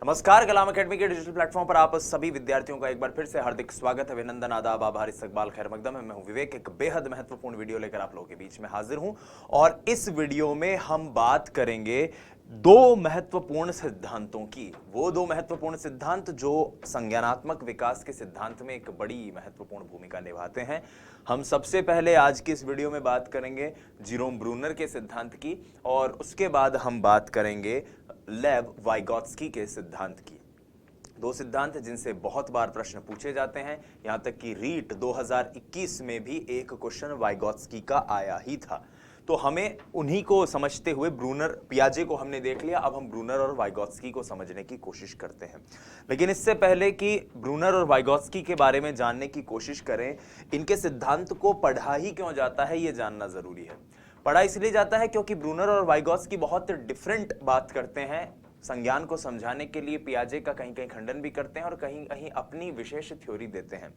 नमस्कार, कलाम एकेडमी के digital platform पर आप सभी विद्यार्थियों का एक बार फिर से हार्दिक स्वागत, अभिनंदन, आदाब, आभार, इस्तकबाल, खैर मकदम है। मैं हूं विवेक, एक बेहद महत्वपूर्ण वीडियो लेकर आप लोगों के बीच में हाजिर हूं और इस वीडियो में हम बात करेंगे दो महत्वपूर्ण सिद्धांतों की। वो दो महत्वपूर्ण सिद्धांत जो संज्ञानात्मक विकास के सिद्धांत में एक बड़ी महत्वपूर्ण भूमिका निभाते हैं। हम सबसे पहले आज की इस वीडियो में बात करेंगे जीरोम ब्रूनर के सिद्धांत की और उसके बाद हम बात करेंगे लेव वाइगॉत्स्की के सिद्धांत की। दो सिद्धांत जिनसे बहुत बार प्रश्न पूछे जाते हैं, यहां तक कि रीट 2021 में भी एक क्वेश्चन वाइगॉत्स्की का आया ही था। तो हमें उन्हीं को समझते हुए ब्रूनर पियाजे को हमने देख लिया, अब हम ब्रूनर और वाइगॉत्स्की को समझने की कोशिश करते हैं। लेकिन इससे पहले कि ब्रूनर और वाइगॉत्स्की के बारे में जानने की कोशिश करें, इनके सिद्धांत को पढ़ा ही क्यों जाता है ये जानना जरूरी है। पढ़ा इसलिए जाता है क्योंकि ब्रूनर और वाइगॉत्स्की बहुत डिफरेंट बात करते हैं। संज्ञान को समझाने के लिए पियाजे का कहीं कहीं खंडन भी करते हैं और कहीं कहीं अपनी विशेष थ्योरी देते हैं।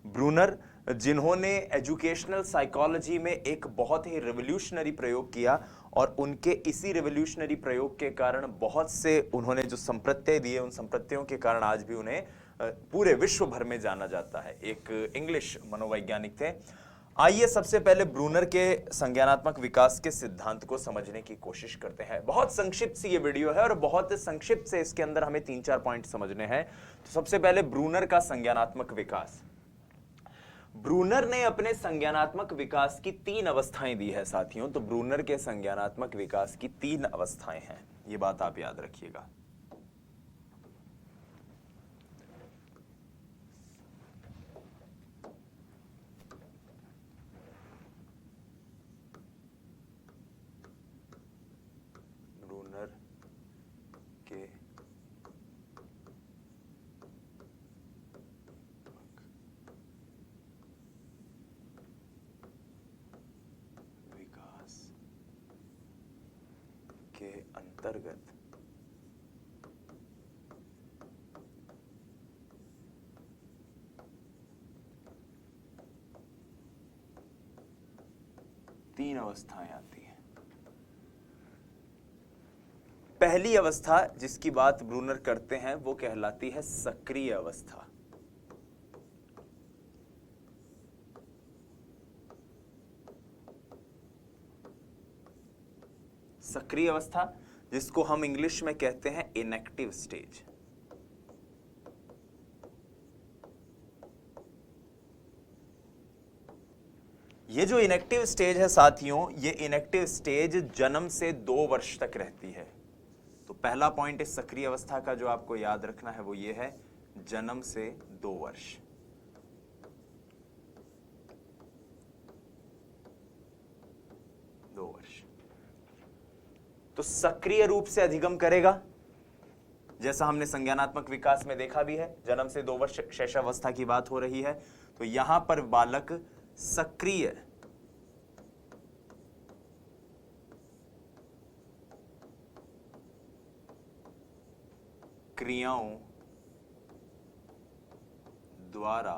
ब्रूनर, जिन्होंने एजुकेशनल साइकोलॉजी में एक बहुत ही रिवोल्यूशनरी प्रयोग किया और उनके इसी रिवोल्यूशनरी प्रयोग के कारण बहुत से उन्होंने जो संप्रत्यय दिए, उन संप्रत्ययों के कारण आज भी उन्हें पूरे विश्व भर में जाना जाता है। एक इंग्लिश मनोवैज्ञानिक थे। आइए सबसे पहले ब्रूनर के संज्ञानात्मक विकास के सिद्धांत को समझने की कोशिश करते हैं। बहुत संक्षिप्त सी ये वीडियो है और बहुत संक्षिप्त से इसके अंदर हमें 3-4 पॉइंट समझने हैं। तो सबसे पहले ब्रूनर का संज्ञानात्मक विकास। ब्रूनर ने अपने संज्ञानात्मक विकास की 3 अवस्थाएं दी है साथियों। तो ब्रूनर के संज्ञानात्मक विकास की 3 अवस्थाएं हैं, ये बात आप याद रखिएगा। ब्रूनर के विकास के अंतर्गत तीन अवस्थाएं आती हैं। पहली अवस्था जिसकी बात ब्रूनर करते हैं वो कहलाती है सक्रिय अवस्था। सक्रिय अवस्था जिसको हम इंग्लिश में कहते हैं इनएक्टिव स्टेज। ये जो इनएक्टिव स्टेज है साथियों, ये इनएक्टिव स्टेज जन्म से 2 वर्ष तक रहती है। तो पहला पॉइंट इस सक्रिय अवस्था का जो आपको याद रखना है वो ये है, जन्म से 2 वर्ष। तो सक्रिय रूप से अधिगम करेगा, जैसा हमने संज्ञानात्मक विकास में देखा भी है। जन्म से 2 वर्ष शैशवावस्था की बात हो रही है, तो यहां पर बालक सक्रिय क्रियाओं द्वारा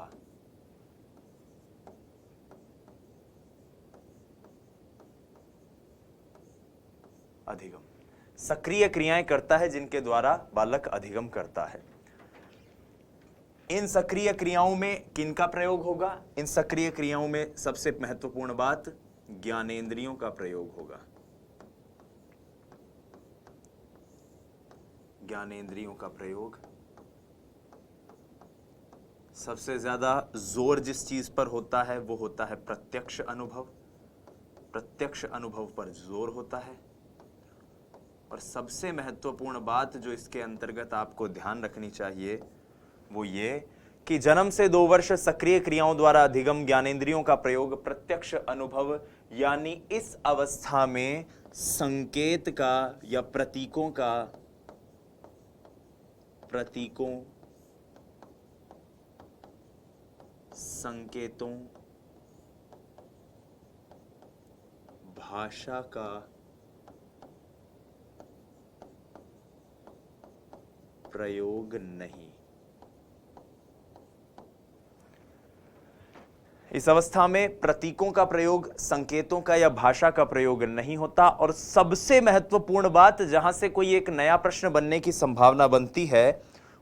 अधिगम, सक्रिय क्रियाएं करता है जिनके द्वारा बालक अधिगम करता है। इन सक्रिय क्रियाओं में किनका प्रयोग होगा? इन सक्रिय क्रियाओं में सबसे महत्वपूर्ण बात ज्ञानेंद्रियों का प्रयोग होगा। ज्ञानेंद्रियों का प्रयोग, सबसे ज्यादा जोर जिस चीज पर होता है वो होता है प्रत्यक्ष अनुभव। प्रत्यक्ष अनुभव पर जोर होता है। और सबसे महत्वपूर्ण बात जो इसके अंतर्गत आपको ध्यान रखनी चाहिए वो ये कि जन्म से 2 वर्ष सक्रिय क्रियाओं द्वारा अधिगम, ज्ञानेंद्रियों का प्रयोग, प्रत्यक्ष अनुभव, यानी इस अवस्था में संकेत का या प्रतीकों, संकेतों, भाषा का प्रयोग नहीं। इस अवस्था में प्रतीकों का प्रयोग, संकेतों का या भाषा का प्रयोग नहीं होता। और सबसे महत्वपूर्ण बात जहां से कोई एक नया प्रश्न बनने की संभावना बनती है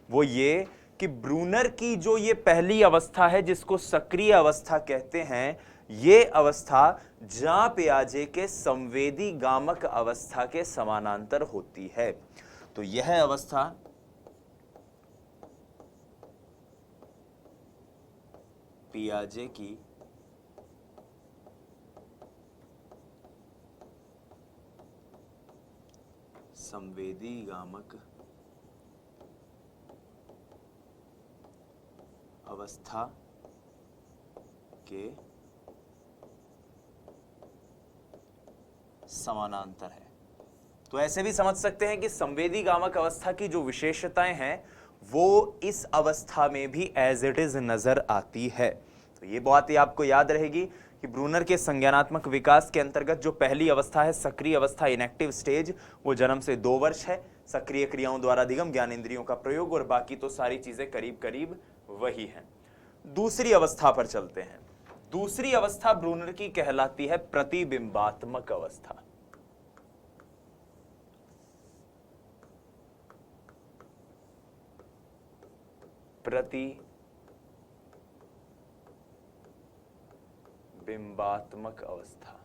वो ये कि ब्रूनर की जो ये पहली अवस्था है जिसको सक्रिय अवस्था कहते हैं, ये अवस्था जां पियाजे के संवेदी गामक अवस्था के समानांतर होती है। तो यह अवस्था पियाजे की संवेदी गामक अवस्था के समानांतर है। तो ऐसे भी समझ सकते हैं कि संवेदी गामक अवस्था की जो विशेषताएं हैं वो इस अवस्था में भी एज इट इज नजर आती है। तो ये बात ही आपको याद रहेगी कि ब्रूनर के संज्ञानात्मक विकास के अंतर्गत जो पहली अवस्था है, सक्रिय अवस्था, इनएक्टिव स्टेज, वो जन्म से 2 वर्ष है। सक्रिय क्रियाओं द्वारा अधिगम, ज्ञानेंद्रियों का प्रयोग और बाकी तो सारी चीजें करीब करीब वही हैं। दूसरी अवस्था पर चलते हैं। दूसरी अवस्था ब्रूनर की कहलाती है प्रतिबिंबात्मक अवस्था। प्रतिबिंबात्मक अवस्था।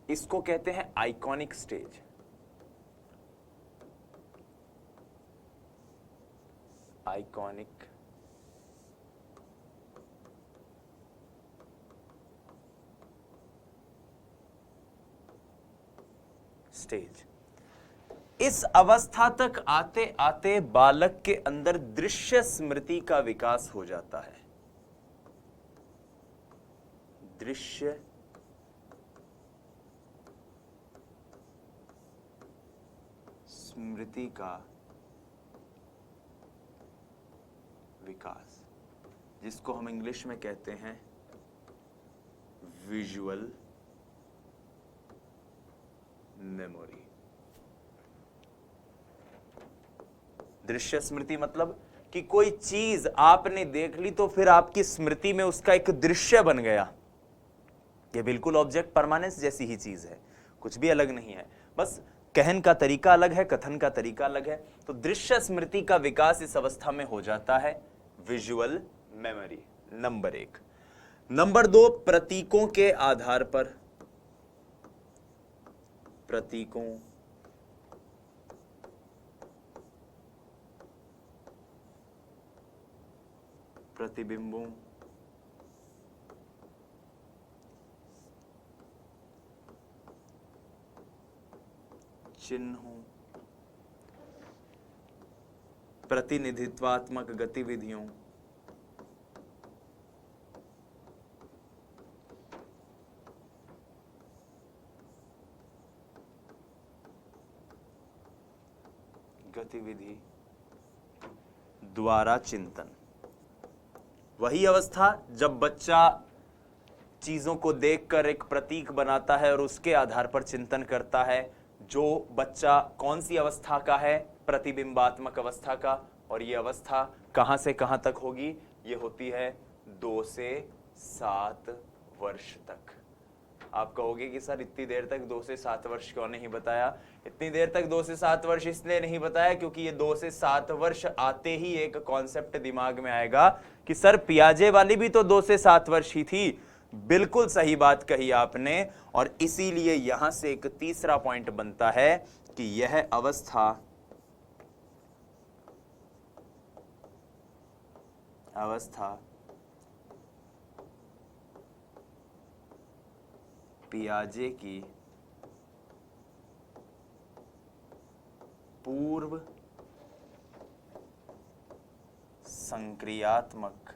इसको कहते हैं आइकॉनिक स्टेज। Iconic stage. इस अवस्था तक आते आते बालक के अंदर दृश्य स्मृति का विकास हो जाता है। दृश्य स्मृति का विकास, जिसको हम इंग्लिश में कहते हैं विजुअल मेमोरी। दृश्य स्मृति मतलब कि कोई चीज आपने देख ली तो फिर आपकी स्मृति में उसका एक दृश्य बन गया। यह बिल्कुल ऑब्जेक्ट परमानेंस जैसी ही चीज है, कुछ भी अलग नहीं है, बस कहन का तरीका अलग है, कथन का तरीका अलग है। तो दृश्य स्मृति का विकास इस अवस्था में हो जाता है, विजुअल मेमोरी, नंबर 1। नंबर 2, प्रतीकों के आधार पर, प्रतीकों प्रतिबिंबों चिन्हों प्रतिनिधित्वात्मक गतिविधियों गतिविधि द्वारा चिंतन। वही अवस्था जब बच्चा चीजों को देखकर एक प्रतीक बनाता है और उसके आधार पर चिंतन करता है। जो बच्चा कौन सी अवस्था का है? प्रतिबिंबात्मक अवस्था का। और ये अवस्था कहां से कहां तक होगी? ये होती है 2 से 7 वर्ष तक। आप कहोगे कि सर इतनी देर तक 2 से 7 वर्ष क्यों नहीं बताया? इतनी देर तक 2 से 7 वर्ष इसलिए नहीं बताया क्योंकि ये 2 से 7 वर्ष आते ही एक कॉन्सेप्ट दिमाग में आएगा कि सर पियाजे वाली भी तो 2 से 7 वर्ष ही थी। बिल्कुल सही बात कही आपने। और इसीलिए यहां से एक तीसरा पॉइंट बनता है कि यह अवस्था पियाजे की पूर्व संक्रियात्मक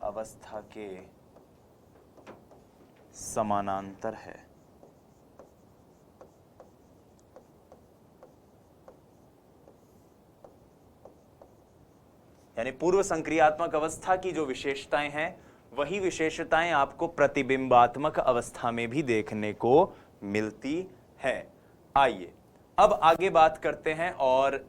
अवस्था के समानांतर है। यानी पूर्व संक्रियात्मक अवस्था की जो विशेषताएं हैं वही विशेषताएं आपको प्रतिबिंबात्मक अवस्था में भी देखने को मिलती है। आइए अब आगे बात करते हैं और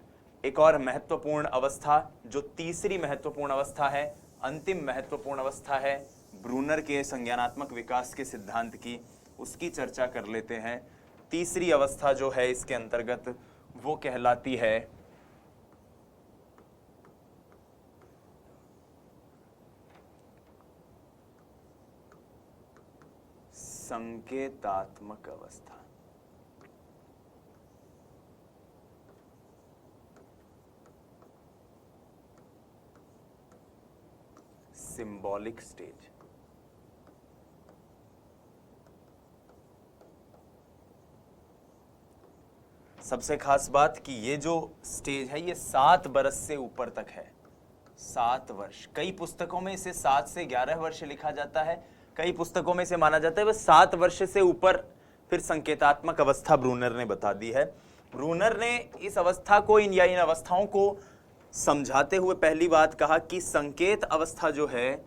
एक और महत्वपूर्ण अवस्था, जो तीसरी महत्वपूर्ण अवस्था है, अंतिम महत्वपूर्ण अवस्था है ब्रूनर के संज्ञानात्मक विकास के सिद्धांत की, उसकी चर्चा कर लेते हैं। तीसरी अवस्था जो है इसके अंतर्गत वो कहलाती है संकेतात्मक अवस्था। Symbolic stage. सबसे खास बात कि ये जो स्टेज है ये 7 बरस से ऊपर तक है। 7 वर्ष, कई पुस्तकों में इसे 7 से 11 वर्ष लिखा जाता है, कई पुस्तकों में इसे माना जाता है वह 7 वर्ष से ऊपर फिर संकेतात्मक अवस्था ब्रूनर ने बता दी है। ब्रूनर ने इस अवस्था को इन अवस्थाओं को समझाते हुए पहली बात कहा कि संकेत अवस्था जो है,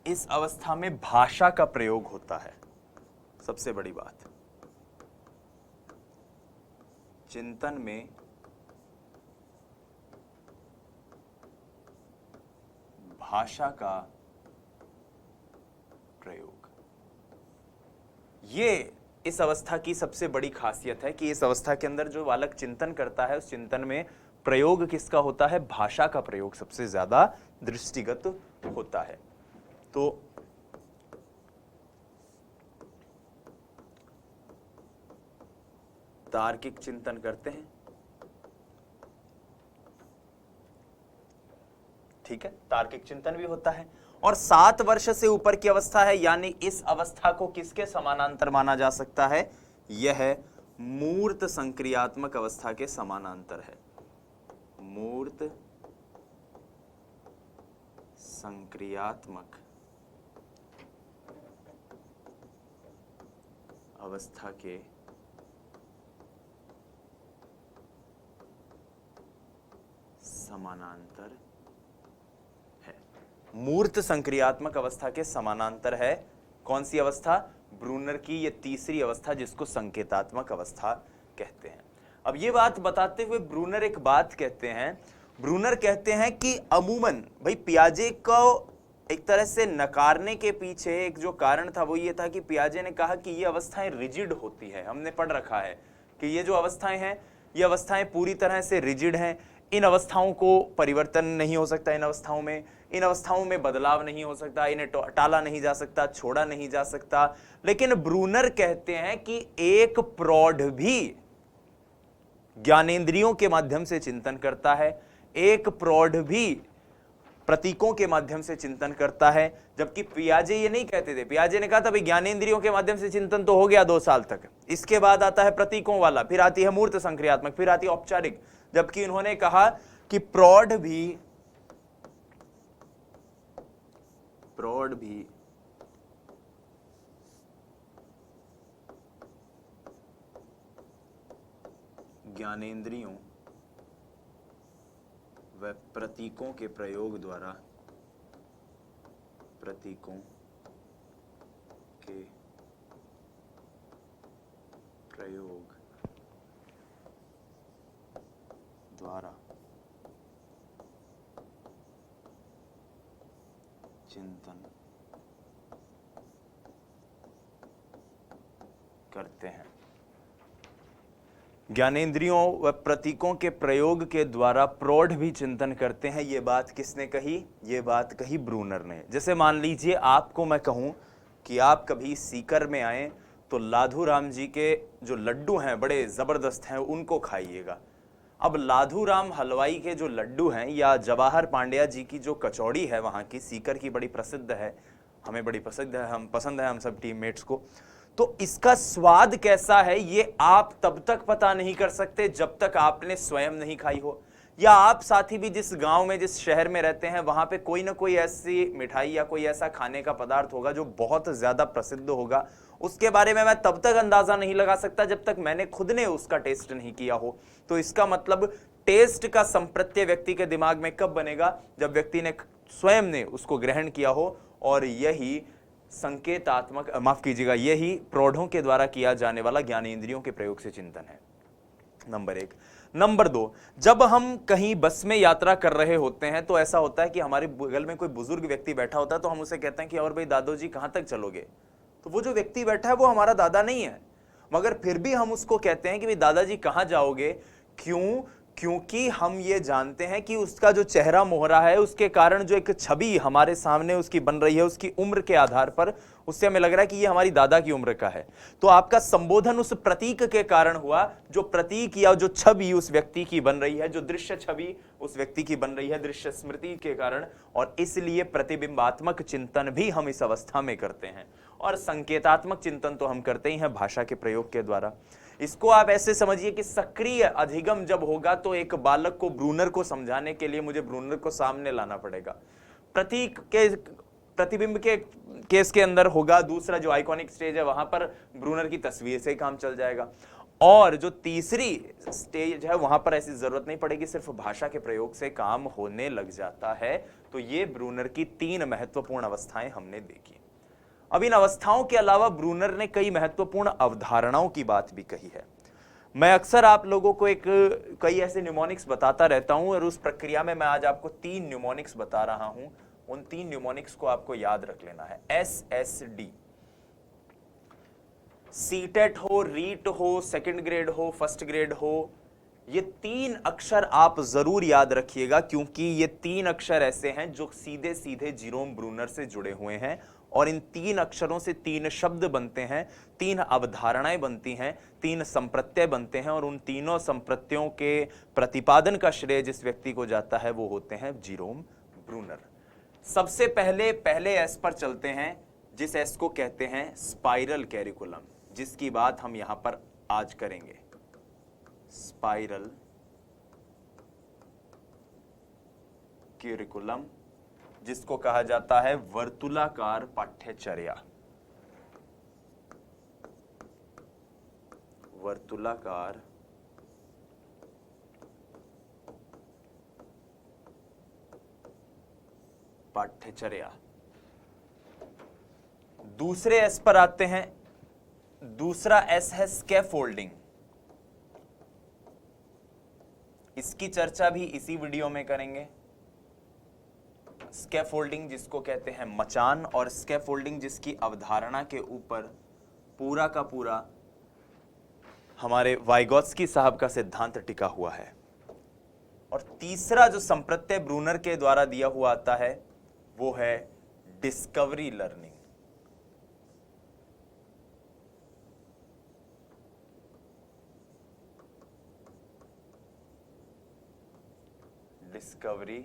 इस अवस्था में भाषा का प्रयोग होता है। सबसे बड़ी बात, चिंतन में भाषा का प्रयोग, ये इस अवस्था की सबसे बड़ी खासियत है कि इस अवस्था के अंदर जो बालक चिंतन करता है उस चिंतन में प्रयोग किसका होता है? भाषा का प्रयोग सबसे ज्यादा दृष्टिगत होता है। तो तार्किक चिंतन करते हैं, ठीक है, तार्किक चिंतन भी होता है। और 7 वर्ष से ऊपर की अवस्था है, यानी इस अवस्था को किसके समानांतर माना जा सकता है? यह मूर्त संक्रियात्मक अवस्था के समानांतर है। मूर्त संक्रियात्मक अवस्था के समानांतर है। मूर्त संक्रियात्मक अवस्था के समानांतर है। कौन सी अवस्था? ब्रूनर की ये तीसरी अवस्था, जिसको संकेतात्मक अवस्था कहते हैं। अब ये बात बताते हुए ब्रूनर एक बात कहते हैं। ब्रूनर कहते हैं कि अमूमन भाई पियाजे को एक तरह से नकारने के पीछे एक जो कारण था वो ये था कि पियाजे ने कहा कि ये अवस्थाएं रिजिड होती है। हमने पढ़ रखा है कि ये जो अवस्थाएं हैं ये अवस्थाएं पूरी तरह से रिजिड हैं। इन अवस्थाओं को परिवर्तन नहीं हो सकता, इन अवस्थाओं में बदलाव नहीं हो सकता, इन्हें टाला नहीं जा सकता, छोड़ा नहीं जा सकता। लेकिन ब्रूनर कहते हैं कि एक प्रौढ़ भी ज्ञानेंद्रियों के माध्यम से चिंतन करता है, एक प्रौढ़ भी प्रतीकों के माध्यम से चिंतन करता है। जबकि पियाजे ये नहीं कहते थे। पियाजे ने कहा था भाई ज्ञानेंद्रियों के माध्यम से चिंतन तो हो गया 2 साल तक, इसके बाद आता है प्रतीकों वाला, फिर आती है मूर्त संक्रियात्मक, फिर आती है औपचारिक। जबकि उन्होंने कहा कि प्रौढ़ भी ज्ञानेंद्रियों व प्रतीकों के प्रयोग द्वारा चिंतन करते हैं। ज्ञानेंद्रियों व प्रतीकों के प्रयोग के द्वारा प्रौढ़ भी चिंतन करते हैं। ये बात किसने कही? ये बात कही ब्रूनर ने। जैसे मान लीजिए आपको मैं कहूं कि आप कभी सीकर में आए तो लाधू राम जी के जो लड्डू हैं बड़े जबरदस्त हैं, उनको खाइएगा। अब लाधू राम हलवाई के जो लड्डू हैं या जवाहर पांड्या जी की जो कचौड़ी है वहां की, सीकर की बड़ी प्रसिद्ध है, हमें बड़ी पसंद है हम सब टीममेट्स को, तो इसका स्वाद कैसा है ये आप तब तक पता नहीं कर सकते जब तक आपने स्वयं नहीं खाई हो, या आप साथी भी जिस गांव में जिस शहर में रहते हैं वहां पे कोई ना कोई ऐसी मिठाई या कोई ऐसा खाने का पदार्थ होगा जो बहुत ज्यादा प्रसिद्ध होगा, उसके बारे में मैं तब तक अंदाजा नहीं लगा सकता जब तक मैंने खुद ने उसका टेस्ट नहीं किया हो। तो इसका मतलब टेस्ट का संप्रत्यय व्यक्ति के दिमाग में कब बनेगा? जब व्यक्ति ने स्वयं ने उसको ग्रहण किया हो। और यही संकेतात्मक, माफ कीजिएगा, यही प्रौढ़ों के द्वारा किया जाने वाला ज्ञानेंद्रियों के प्रयोग से चिंतन है, नंबर 1। नंबर 2, जब हम कहीं बस में यात्रा कर रहे होते हैं तो ऐसा होता है कि हमारे बगल में कोई बुजुर्ग व्यक्ति बैठा होता है, तो हम उसे कहते हैं कि और भाई दादो जी कहां तक चलोगे, तो वो जो व्यक्ति बैठा है वो हमारा दादा नहीं है, मगर फिर भी हम उसको कहते हैं कि भाई दादाजी कहां जाओगे। क्यों? क्योंकि हम ये जानते हैं कि उसका जो चेहरा मोहरा है, उसके कारण जो एक छवि हमारे सामने उसकी बन रही है, उसकी उम्र के आधार पर उससे हमें लग रहा है कि ये हमारी दादा की उम्र का है। तो आपका संबोधन उस प्रतीक के कारण हुआ, जो प्रतीक या जो छवि उस व्यक्ति की बन रही है, जो दृश्य छवि उस व्यक्ति की बन रही है दृश्य स्मृति के कारण, और इसलिए प्रतिबिंबात्मक चिंतन भी हम इस अवस्था में करते हैं। और संकेतात्मक चिंतन तो हम करते ही हैं भाषा के प्रयोग के द्वारा। इसको आप ऐसे समझिए कि सक्रिय अधिगम जब होगा तो एक बालक को ब्रूनर को समझाने के लिए मुझे ब्रूनर को सामने लाना पड़ेगा। प्रतीक के प्रतिबिंब के केस के अंदर होगा, दूसरा जो आइकॉनिक स्टेज है वहां पर ब्रूनर की तस्वीर से ही काम चल जाएगा, और जो तीसरी स्टेज है वहां पर ऐसी जरूरत नहीं पड़ेगी, सिर्फ भाषा के प्रयोग से काम होने लग जाता है। तो ये ब्रूनर की 3 महत्वपूर्ण अवस्थाएं हमने देखी। अब इन अवस्थाओं के अलावा ब्रूनर ने कई महत्वपूर्ण अवधारणाओं की बात भी कही है। मैं अक्सर आप लोगों को कई ऐसे न्यूमोनिक्स बताता रहता हूं, और उस प्रक्रिया में मैं आज आपको 3 न्यूमोनिक्स बता रहा हूं। उन 3 न्यूमोनिक्स को आपको याद रख लेना है। SSD, सीटेट हो, रीट हो, सेकंड ग्रेड हो, फर्स्ट ग्रेड हो, ये 3 अक्षर आप जरूर याद रखिएगा, क्योंकि ये 3 अक्षर ऐसे हैं जो सीधे सीधे जीरोम ब्रूनर से जुड़े हुए हैं, और इन 3 अक्षरों से 3 शब्द बनते हैं, 3 अवधारणाएं बनती हैं, 3 संप्रत्यय बनते हैं, और उन तीनों संप्रत्ययों के प्रतिपादन का श्रेय जिस व्यक्ति को जाता है वो होते हैं जीरोम ब्रूनर। सबसे पहले एस पर चलते हैं, जिस एस को कहते हैं स्पाइरल कैरिकुलम, जिसकी बात हम यहां पर आज करेंगे। स्पाइरल कैरिकुलम, जिसको कहा जाता है वर्तुलाकार पाठ्यचर्या। वर्तुलाकार पाठ्यचर्या। दूसरे एस पर आते हैं। दूसरा एस है स्कैफोल्डिंग। इसकी चर्चा भी इसी वीडियो में करेंगे। स्कैफोल्डिंग जिसको कहते हैं मचान, और स्कैफोल्डिंग जिसकी अवधारणा के ऊपर पूरा का पूरा हमारे वाइगोत्स्की साहब का सिद्धांत टिका हुआ है। और तीसरा जो संप्रत्यय ब्रूनर के द्वारा दिया हुआ आता है वो है डिस्कवरी लर्निंग। डिस्कवरी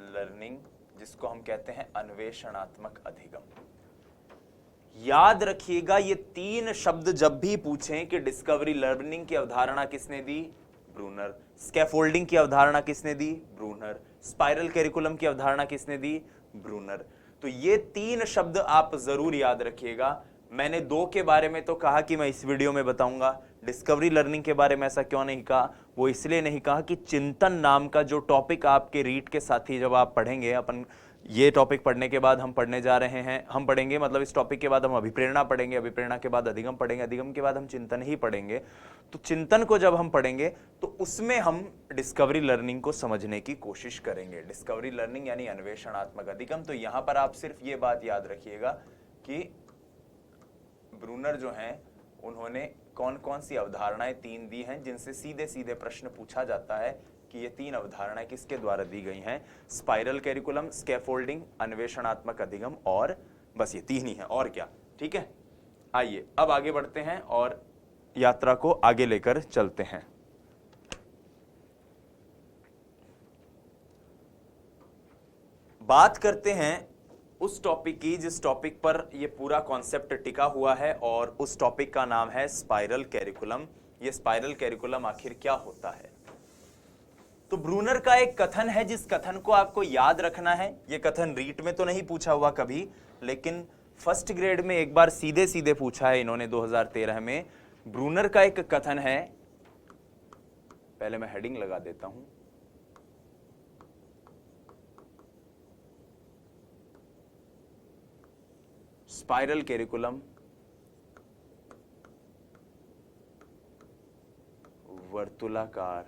लर्निंग, जिसको हम कहते हैं अन्वेषणात्मक अधिगम। याद रखिएगा, ये 3 शब्द जब भी पूछें कि डिस्कवरी लर्निंग की अवधारणा किसने दी, ब्रूनर। स्कैफोल्डिंग की अवधारणा किसने दी, ब्रूनर। स्पाइरल कैरिकुलम की अवधारणा किसने दी, ब्रूनर। तो ये 3 शब्द आप जरूर याद रखिएगा। मैंने 2 के बारे में तो कहा कि मैं इस वीडियो में बताऊंगा, डिस्कवरी लर्निंग के बारे में ऐसा क्यों नहीं कहा, वो इसलिए नहीं कहा कि चिंतन नाम का जो टॉपिक आपके रीट के साथ ही जब आप पढ़ेंगे, अपन ये टॉपिक पढ़ने के बाद हम पढ़ने जा रहे हैं, हम पढ़ेंगे मतलब इस टॉपिक के बाद हम अभिप्रेरणा पढ़ेंगे, अभिप्रेरणा के बाद अधिगम पढ़ेंगे, अधिगम के बाद हम चिंतन ही पढ़ेंगे। तो चिंतन को जब हम पढ़ेंगे तो उसमें हम डिस्कवरी लर्निंग को समझने की कोशिश करेंगे। डिस्कवरी लर्निंग यानी अन्वेषणात्मक अधिगम। तो यहां पर आप सिर्फ ये बात याद रखिएगा कि ब्रूनर जो हैं उन्होंने कौन कौन सी अवधारणाएं 3 दी हैं, जिनसे सीधे सीधे प्रश्न पूछा जाता है कि ये 3 अवधारणाएं किसके द्वारा दी गई हैं। स्पाइरल कैरिकुलम, स्कैफोल्डिंग, अन्वेषणात्मक अधिगम, और बस ये 3 ही हैं, और क्या। ठीक है, आइए अब आगे बढ़ते हैं और यात्रा को आगे लेकर चलते हैं। बात करते हैं उस टॉपिक की जिस टॉपिक पर ये पूरा कॉन्सेप्ट टिका हुआ है, और उस टॉपिक का नाम है स्पाइरल कैरिकुलम। ये स्पाइरल कैरिकुलम आखिर क्या होता है। तो ब्रूनर का एक कथन है, जिस कथन को आपको याद रखना है। ये कथन रीट में तो नहीं पूछा हुआ कभी, लेकिन फर्स्ट ग्रेड में एक बार सीधे सीधे पूछा है इन्होंने 2013 में। ब्रूनर का एक कथन है, पहले मैं हेडिंग लगा देता हूं। स्पाइरल कैरिकुलम वर्तुलाकार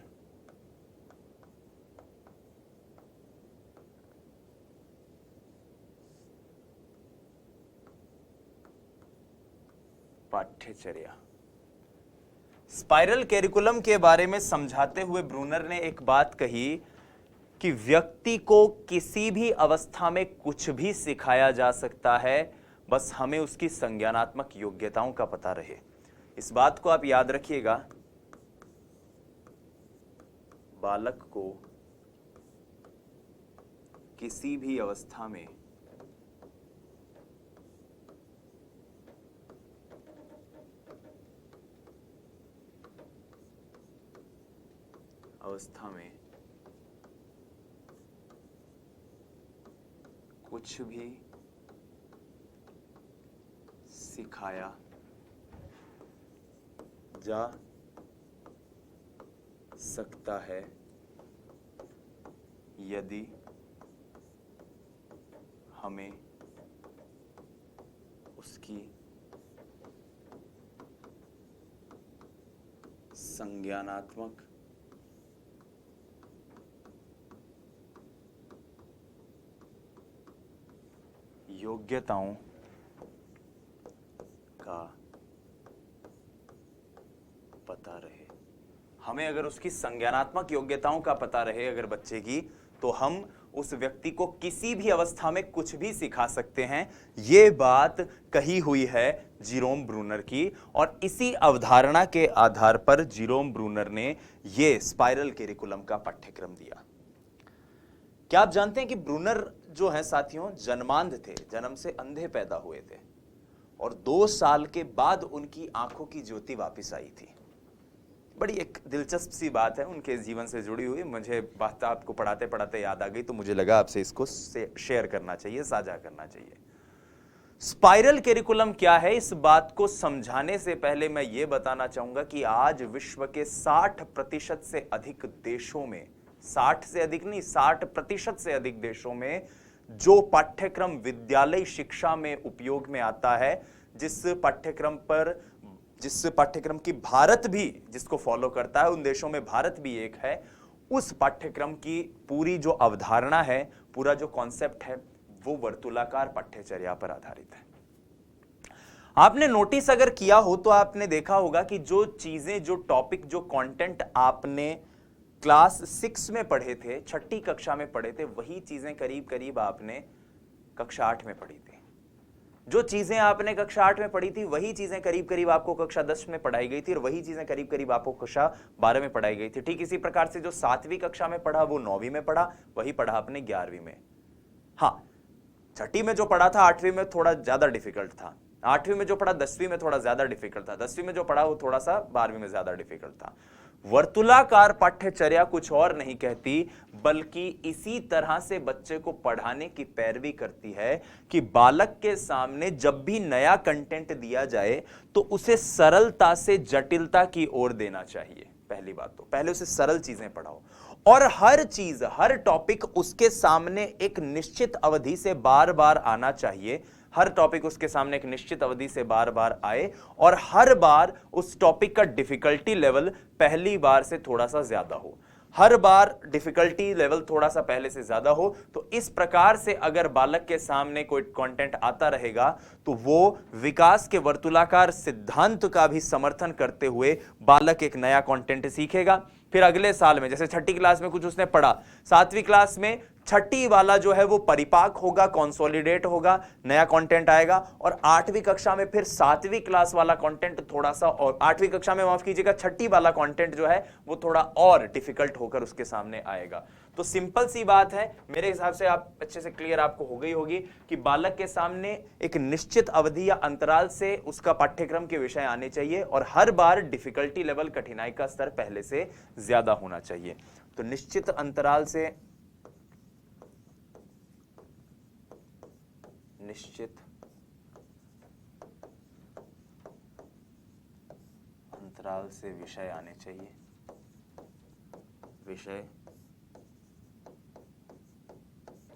पाठ्यचर्या। स्पाइरल कैरिकुलम के बारे में समझाते हुए ब्रूनर ने एक बात कही कि व्यक्ति को किसी भी अवस्था में कुछ भी सिखाया जा सकता है, बस हमें उसकी संज्ञानात्मक योग्यताओं का पता रहे। इस बात को आप याद रखिएगा, बालक को किसी भी अवस्था में कुछ भी सिखाया जा सकता है यदि हमें उसकी संज्ञानात्मक योग्यताओं का पता रहे। हमें अगर उसकी संज्ञानात्मक योग्यताओं का पता रहे अगर बच्चे की, तो हम उस व्यक्ति को किसी भी अवस्था में कुछ भी सिखा सकते हैं। यह बात कही हुई है जीरोम ब्रूनर की, और इसी अवधारणा के आधार पर जीरोम ब्रूनर ने यह स्पाइरल कैरिकुलम का पाठ्यक्रम दिया। क्या आप जानते हैं कि ब्रूनर जो है साथियों जन्मांध थे, जन्म से अंधे पैदा हुए थे, और 2 साल के बाद उनकी आंखों की ज्योति वापस आई थी। बड़ी एक दिलचस्प सी बात है उनके जीवन से जुड़ी हुई, मुझे बात आपको पढ़ाते पढ़ाते याद आ गई, तो मुझे लगा आपसे इसको शेयर करना चाहिए, साझा करना चाहिए। स्पाइरल कैरिकुलम क्या है, इस बात को समझाने से पहले मैं यह बताना चाहूंगा कि आज विश्व के 60% से अधिक देशों में, 60 से अधिक नहीं, 60% से अधिक देशों में जो पाठ्यक्रम विद्यालय शिक्षा में उपयोग में आता है, जिस पाठ्यक्रम की भारत भी जिसको फॉलो करता है, उन देशों में भारत भी एक है, उस पाठ्यक्रम की पूरी जो अवधारणा है, पूरा जो कॉन्सेप्ट है, वो वर्तुलाकार पाठ्यचर्या पर आधारित है। आपने नोटिस अगर किया हो तो आपने देखा होगा कि जो चीजें, जो टॉपिक, जो कंटेंट आपने क्लास 6 में पढ़े थे, 6ठी कक्षा में पढ़े थे, वही चीजें करीब करीब आपने कक्षा 8 में पढ़ी थी। जो चीजें आपने कक्षा 8 में पढ़ी थी, वही चीजें करीब करीब आपको कक्षा 10 में पढ़ाई गई थी, और वही चीजें करीब करीब आपको कक्षा 12 में पढ़ाई गई थी। ठीक इसी प्रकार से जो 7वीं कक्षा में पढ़ा वो 9वीं में पढ़ा, वही पढ़ा आपने 11वीं में। हाँ, 6ठी में जो पढ़ा था 8वीं में थोड़ा ज्यादा डिफिकल्ट था, 8वीं में जो पढ़ा 10वीं में थोड़ा ज्यादा डिफिकल्ट था, 10वीं में जो पढ़ा वो थोड़ा सा 12वीं में ज्यादा डिफिकल्ट था। वर्तुलाकार पाठ्यचर्या कुछ और नहीं कहती, बल्कि इसी तरह से बच्चे को पढ़ाने की पैरवी करती है कि बालक के सामने जब भी नया कंटेंट दिया जाए तो उसे सरलता से जटिलता की ओर देना चाहिए। पहली बात तो पहले उसे सरल चीजें पढ़ाओ, और हर चीज, हर टॉपिक उसके सामने एक निश्चित अवधि से बार बार आना चाहिए। हर टॉपिक उसके सामने एक निश्चित अवधि से बार बार आए, और हर बार उस टॉपिक का डिफिकल्टी लेवल पहली बार से थोड़ा सा ज्यादा हो। हर बार डिफिकल्टी लेवल थोड़ा सा पहले से ज्यादा हो। तो इस प्रकार से अगर बालक के सामने कोई कंटेंट आता रहेगा तो वो विकास के वर्तुलाकार सिद्धांत का भी समर्थन करते हुए बालक एक नया कंटेंट सीखेगा। फिर अगले साल में, जैसे 6ठी क्लास में कुछ उसने पढ़ा, 7वीं क्लास में 6ठी वाला जो है वो परिपाक होगा, कंसोलिडेट होगा, नया कंटेंट आएगा, और 8वीं कक्षा में फिर 7वीं क्लास वाला कंटेंट थोड़ा सा, और 8वीं कक्षा में माफ कीजिएगा 6ठी वाला कंटेंट जो है वो थोड़ा और डिफिकल्ट होकर उसके सामने आएगा। तो सिंपल सी बात है, मेरे हिसाब से आप अच्छे से क्लियर आपको हो गई होगी कि बालक के सामने एक निश्चित अवधि या अंतराल से उसका पाठ्यक्रम के विषय आने चाहिए, और हर बार डिफिकल्टी लेवल, कठिनाई का स्तर पहले से ज्यादा होना चाहिए। तो निश्चित अंतराल से विषय आने चाहिए। विषय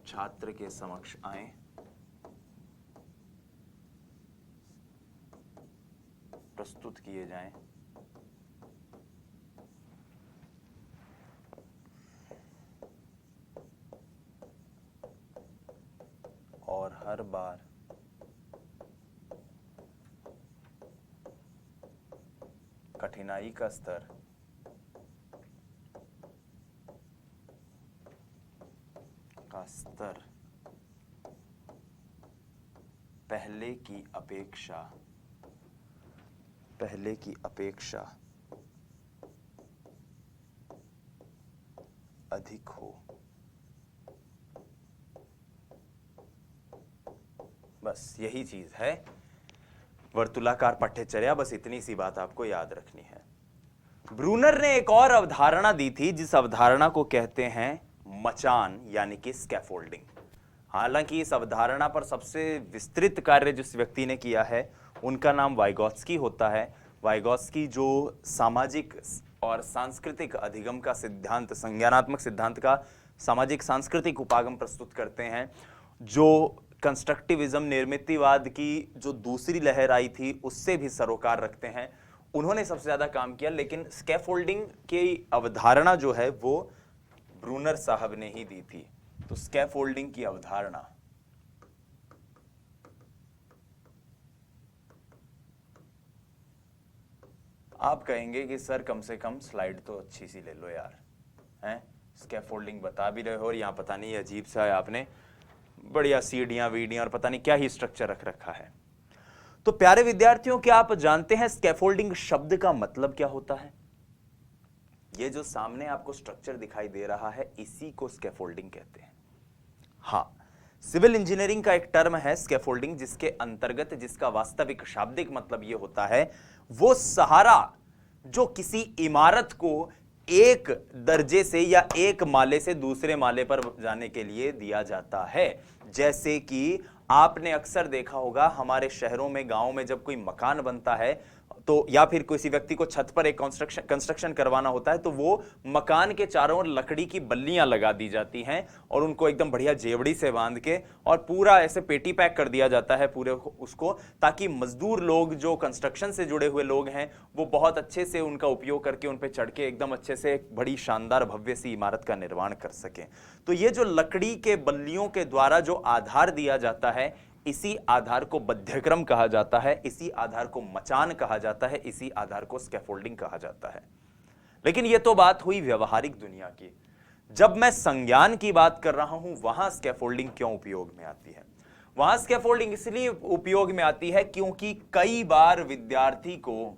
छात्र के समक्ष आए प्रस्तुत किए जाएं। और हर बार कठिनाई का स्तर पहले की अपेक्षा अधिक हो। बस यही चीज है वर्तुलाकार पठ्यचर्या, बस इतनी सी बात आपको याद रखनी है। ब्रूनर ने एक और अवधारणा दी थी जिस अवधारणा को कहते हैं मचान यानी कि स्कैफोल्डिंग। हालांकि इस अवधारणा पर सबसे विस्तृत कार्य जिस व्यक्ति ने किया है उनका नाम वाइगोत्स्की होता है। वाइगोत्स्की जो सामाजिक और सांस्कृतिक अधिगम का सिद्धांत, संज्ञानात्मक सिद्धांत का सामाजिक सांस्कृतिक उपागम प्रस्तुत करते हैं, जो कंस्ट्रक्टिविज्म निर्मितिवाद की जो दूसरी लहर आई थी उससे भी सरोकार रखते हैं, उन्होंने सबसे ज्यादा काम किया। लेकिन स्कैफोल्डिंग की अवधारणा जो है वो ब्रूनर साहब ने ही दी थी। तो स्कैफोल्डिंग की अवधारणा आप कहेंगे कि सर कम से कम स्लाइड तो अच्छी सी ले लो यार, हैं? स्कैफोल्डिंग बता भी रहे हो और यहां पता नहीं अजीब सा है, आपने बढ़िया सीढ़ियां वीडियां और पता नहीं क्या ही स्ट्रक्चर रख रखा है। तो प्यारे विद्यार्थियों, क्या आप जानते हैं स्कैफोल्डिंग शब्द का मतलब क्या होता है? ये जो सामने आपको स्ट्रक्चर दिखाई दे रहा है इसी को स्कैफोल्डिंग कहते हैं। हाँ, सिविल इंजीनियरिंग का एक टर्म है स्कैफोल्डिंग, जिसके अंतर्गत जिसका वास्तविक शाब्दिक मतलब यह होता है वो सहारा जो किसी इमारत को एक दर्जे से या एक माले से दूसरे माले पर जाने के लिए दिया जाता है। जैसे कि आपने अक्सर देखा होगा हमारे शहरों में, गांवों में जब कोई मकान बनता है तो या फिर किसी व्यक्ति को छत पर एक कंस्ट्रक्शन करवाना होता है तो वो मकान के चारों ओर लकड़ी की बल्लियां लगा दी जाती हैं और उनको एकदम बढ़िया जेवड़ी से बांध के और पूरा ऐसे पेटी पैक कर दिया जाता है पूरे उसको, ताकि मजदूर लोग जो कंस्ट्रक्शन से जुड़े हुए लोग हैं वो बहुत अच्छे से उनका उपयोग करके उन पर चढ़ के एकदम अच्छे से एक बड़ी शानदार भव्य सी इमारत का निर्माण कर सकें। तो ये जो लकड़ी के बल्लियों के द्वारा जो आधार दिया जाता है, इसी आधार को बध्यक्रम कहा जाता है, इसी आधार को मचान कहा जाता है, इसी आधार को स्कैफोल्डिंग कहा जाता है। लेकिन यह तो बात हुई व्यवहारिक दुनिया की। जब मैं संज्ञान की बात कर रहा हूं वहां स्कैफोल्डिंग क्यों उपयोग में आती है? वहां स्कैफोल्डिंग इसलिए उपयोग में आती है क्योंकि कई बार विद्यार्थी को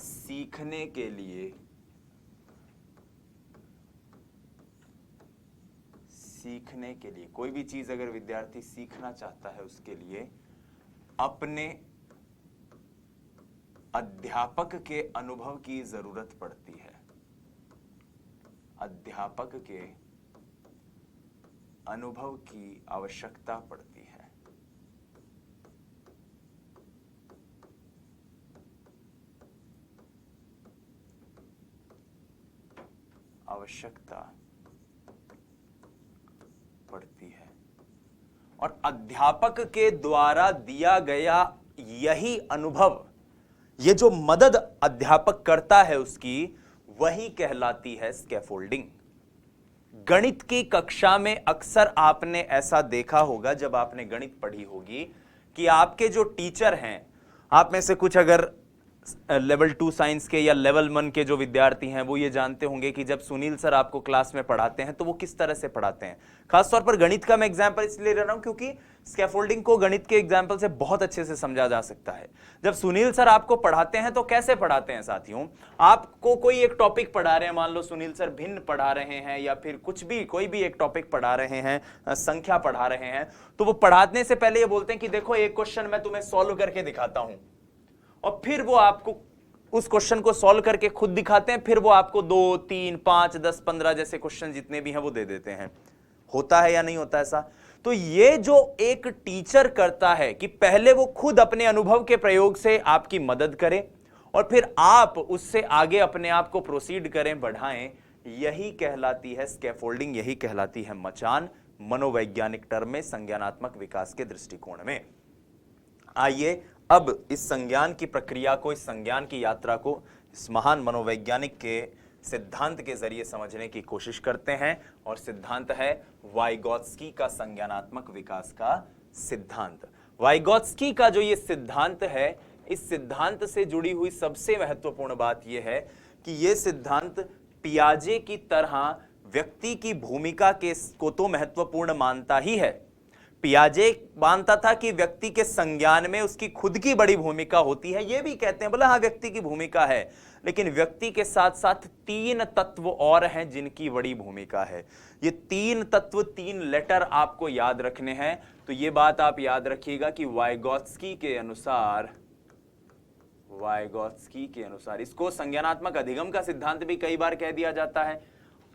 सीखने के लिए कोई भी चीज अगर विद्यार्थी सीखना चाहता है उसके लिए अपने अध्यापक के अनुभव की जरूरत पड़ती है। अध्यापक के अनुभव की आवश्यकता पड़ती है। और अध्यापक के द्वारा दिया गया यही अनुभव, ये जो मदद अध्यापक करता है उसकी, वही कहलाती है स्कैफोल्डिंग। गणित की कक्षा में अक्सर आपने ऐसा देखा होगा जब आपने गणित पढ़ी होगी कि आपके जो टीचर हैं, आप में से कुछ अगर लेवल 2 साइंस के या लेवल 1 के जो विद्यार्थी हैं वो ये जानते होंगे कि जब सुनील सर आपको क्लास में पढ़ाते हैं तो वो किस तरह से पढ़ाते हैं। खासतौर पर गणित का मैं एग्जांपल इसलिए ले रहा हूं क्योंकि स्कैफोल्डिंग को गणित के एग्जांपल से बहुत अच्छे से समझा जा सकता है। जब सुनील सर आपको पढ़ाते हैं तो कैसे पढ़ाते हैं साथियों? आपको कोई एक टॉपिक पढ़ा रहे हैं, मान लो सुनील सर भिन्न पढ़ा रहे हैं या फिर कुछ भी कोई भी एक टॉपिक पढ़ा रहे हैं, संख्या पढ़ा रहे हैं, तो वो पढ़ाने से पहले ये बोलते हैं कि देखो एक क्वेश्चन मैं तुम्हें सॉल्व करके दिखाता हूं, और फिर वो आपको उस क्वेश्चन को सॉल्व करके खुद दिखाते हैं, फिर वो आपको 2, 3, 5, 10, 15 जैसे क्वेश्चन जितने भी हैं वो दे देते हैं। होता है या नहीं होता ऐसा? तो ये जो एक टीचर करता है कि पहले वो खुद अपने अनुभव के प्रयोग से आपकी मदद करें और फिर आप उससे आगे अपने आप को प्रोसीड करें, बढ़ाएं, यही कहलाती है स्कैफोल्डिंग, यही कहलाती है मचान मनोवैज्ञानिक टर्म में, संज्ञानात्मक विकास के दृष्टिकोण में। आइए अब इस संज्ञान की प्रक्रिया को, इस संज्ञान की यात्रा को इस महान मनोवैज्ञानिक के सिद्धांत के जरिए समझने की कोशिश करते हैं। और सिद्धांत है वाइगोत्स्की का संज्ञानात्मक विकास का सिद्धांत। वाइगोत्स्की का जो ये सिद्धांत है, इस सिद्धांत से जुड़ी हुई सबसे महत्वपूर्ण बात यह है कि यह सिद्धांत पियाजे की तरह व्यक्ति की भूमिका को तो महत्वपूर्ण मानता ही है। पियाजे मानता था कि व्यक्ति के संज्ञान में उसकी खुद की बड़ी भूमिका होती है, ये भी कहते हैं, बोला हाँ व्यक्ति की भूमिका है, लेकिन व्यक्ति के साथ साथ 3 तत्व और हैं जिनकी बड़ी भूमिका है। ये 3 तत्व, 3 लेटर आपको याद रखने हैं। तो ये बात आप याद रखिएगा कि वाइगोत्स्की के अनुसार इसको संज्ञानात्मक अधिगम का सिद्धांत भी कई बार कह दिया जाता है,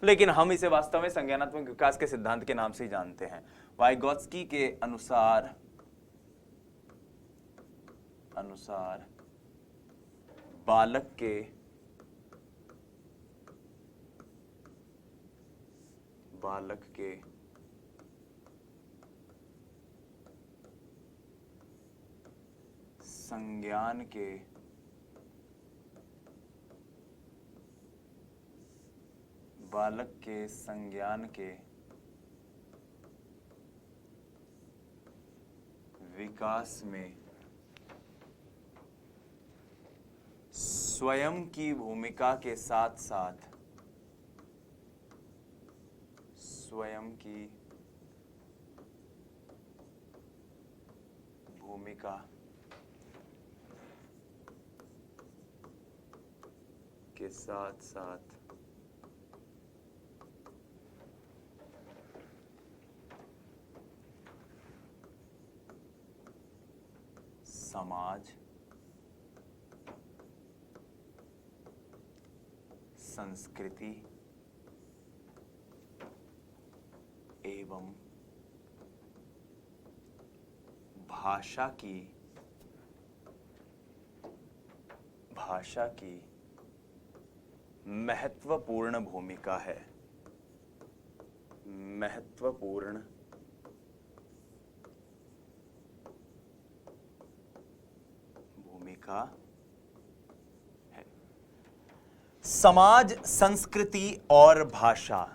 लेकिन हम इसे वास्तव में संज्ञानात्मक विकास के सिद्धांत के नाम से ही जानते हैं। वाइगोत्स्की के अनुसार बालक के संज्ञान के विकास में स्वयं की भूमिका के साथ साथ समाज, संस्कृति एवं भाषा की महत्वपूर्ण भूमिका है। समाज, संस्कृति और भाषा,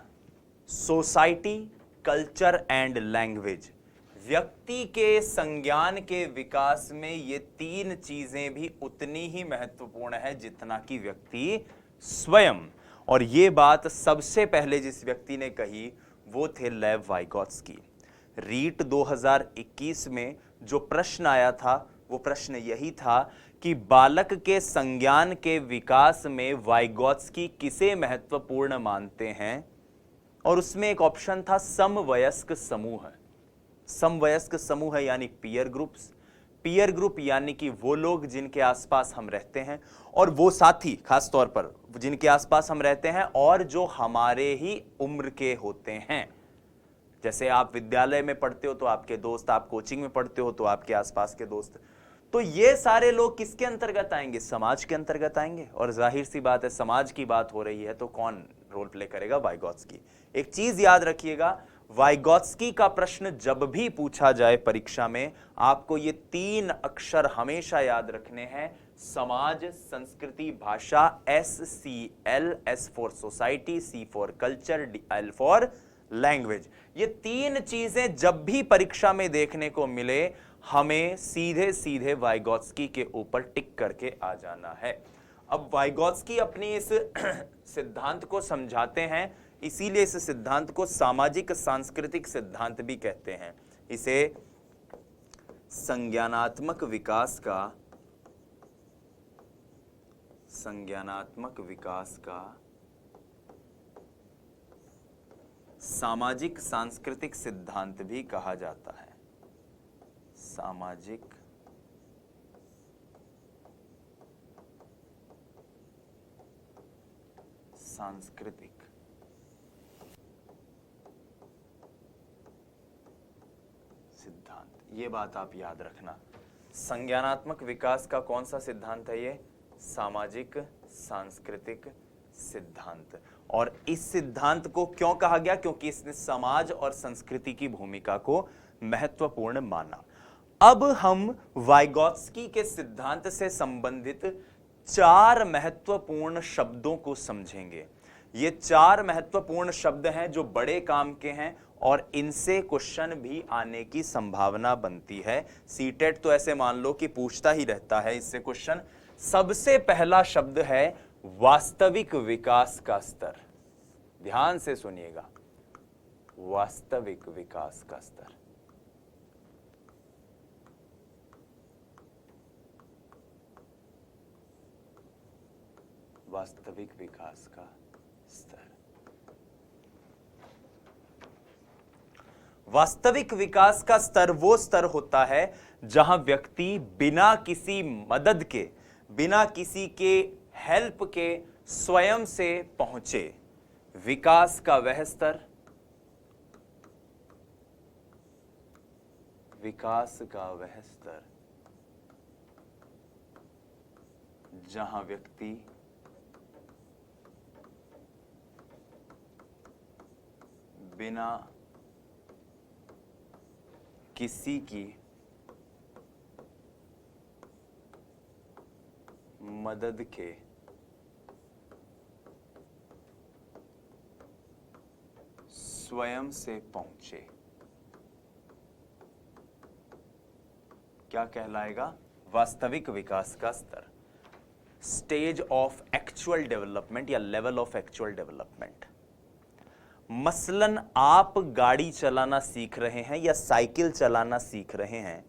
सोसाइटी, कल्चर एंड लैंग्वेज, व्यक्ति के संज्ञान के विकास में ये 3 चीजें भी उतनी ही महत्वपूर्ण है जितना कि व्यक्ति स्वयं। और ये बात सबसे पहले जिस व्यक्ति ने कही वो थे लेव वाइगोत्स्की। रीट 2021 में जो प्रश्न आया था वो प्रश्न यही था कि बालक के संज्ञान के विकास में वाइगोत्स्की किसे महत्वपूर्ण मानते हैं, और उसमें एक ऑप्शन था समवयस्क समूह। समवयस्क समूह यानी पीयर ग्रुप्स, पीयर ग्रुप यानी कि वो लोग जिनके आसपास हम रहते हैं, और वो साथी खास तौर पर जिनके आसपास हम रहते हैं और जो हमारे ही उम्र के होते हैं। जैसे आप विद्यालय में पढ़ते हो तो आपके दोस्त, आप कोचिंग में पढ़ते हो तो आपके आसपास के दोस्त। तो ये सारे लोग किसके अंतर्गत आएंगे? समाज के अंतर्गत आएंगे। और जाहिर सी बात है, समाज की बात हो रही है तो कौन रोल प्ले करेगा? वाइगोत्स्की। एक चीज याद रखिएगा, वाइगोत्स्की का प्रश्न जब भी पूछा जाए परीक्षा में, आपको ये 3 अक्षर हमेशा याद रखने हैं, समाज, संस्कृति, भाषा। SCL, S for society, C for culture, L for language. ये 3 चीजें जब भी परीक्षा में देखने को मिले, हमें सीधे सीधे वाइगोत्स्की के ऊपर टिक करके आ जाना है। अब वाइगोत्स्की अपनी इस सिद्धांत को समझाते हैं, इसीलिए इस सिद्धांत को सामाजिक सांस्कृतिक सिद्धांत भी कहते हैं। इसे संज्ञानात्मक विकास का सामाजिक सांस्कृतिक सिद्धांत भी कहा जाता है। सामाजिक सांस्कृतिक सिद्धांत, ये बात आप याद रखना। संज्ञानात्मक विकास का कौन सा सिद्धांत है? ये सामाजिक सांस्कृतिक सिद्धांत। और इस सिद्धांत को क्यों कहा गया? क्योंकि इसने समाज और संस्कृति की भूमिका को महत्वपूर्ण माना। अब हम वाइगॉत्स्की के सिद्धांत से संबंधित 4 महत्वपूर्ण शब्दों को समझेंगे। ये 4 महत्वपूर्ण शब्द हैं जो बड़े काम के हैं और इनसे क्वेश्चन भी आने की संभावना बनती है। सीटेट तो ऐसे मान लो कि पूछता ही रहता है इससे क्वेश्चन। सबसे पहला शब्द है वास्तविक विकास का स्तर। ध्यान से सुनिएगा, वास्तविक विकास का स्तर। वास्तविक विकास का स्तर। वास्तविक विकास का स्तर वो स्तर होता है जहां व्यक्ति बिना किसी मदद के, बिना किसी के हेल्प के स्वयं से पहुंचे। विकास का वह स्तर, विकास का वह स्तर जहां व्यक्ति बिना किसी की मदद के स्वयं से पहुंचे। क्या कहलाएगा? वास्तविक विकास का स्तर, स्टेज ऑफ एक्चुअल डेवलपमेंट या लेवल ऑफ एक्चुअल डेवलपमेंट। मसलन आप गाड़ी चलाना सीख रहे हैं या साइकिल चलाना सीख रहे हैं,